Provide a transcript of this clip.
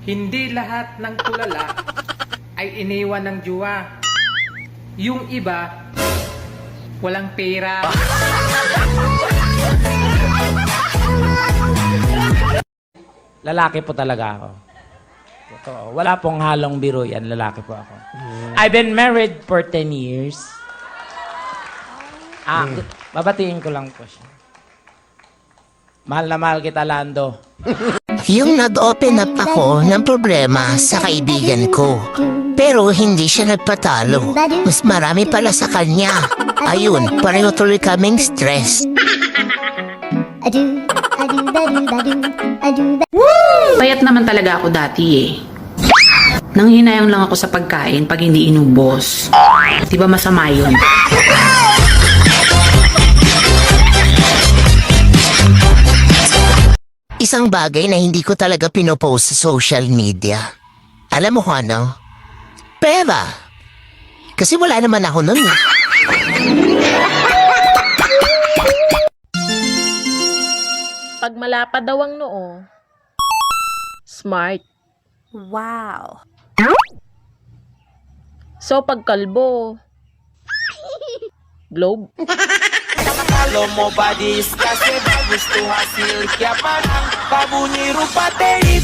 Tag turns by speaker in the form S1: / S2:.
S1: Hindi lahat ng tulala ay iniwan ng juwa. Yung iba, walang pera.
S2: Lalaki po talaga ako. Totoo. Wala pong halong biro yan. Lalaki po ako. I've been married for 10 years. Babatiin ko lang po siya. Mahal na mahal kita, Lando.
S3: Yung nag-open up ako ng problema sa kaibigan ko. Pero hindi siya nagpatalo. Mas marami pala sa kanya. Ayun, pareho tuloy kaming stress.
S4: Payat naman talaga ako dati eh. Nanghinayang lang ako sa pagkain pag hindi inubos. Di ba masama yun?
S3: Isang bagay na hindi ko talaga pinopost sa social media. Alam mo kung ano? Pera. Kasi wala naman ako nun.
S5: Pag malapad daw ang noo, smart.
S6: Wow.
S5: So pag kalbo, globe.
S2: Kalau mo badis kasi gusto hasil kaya parang babunyi rupa terit.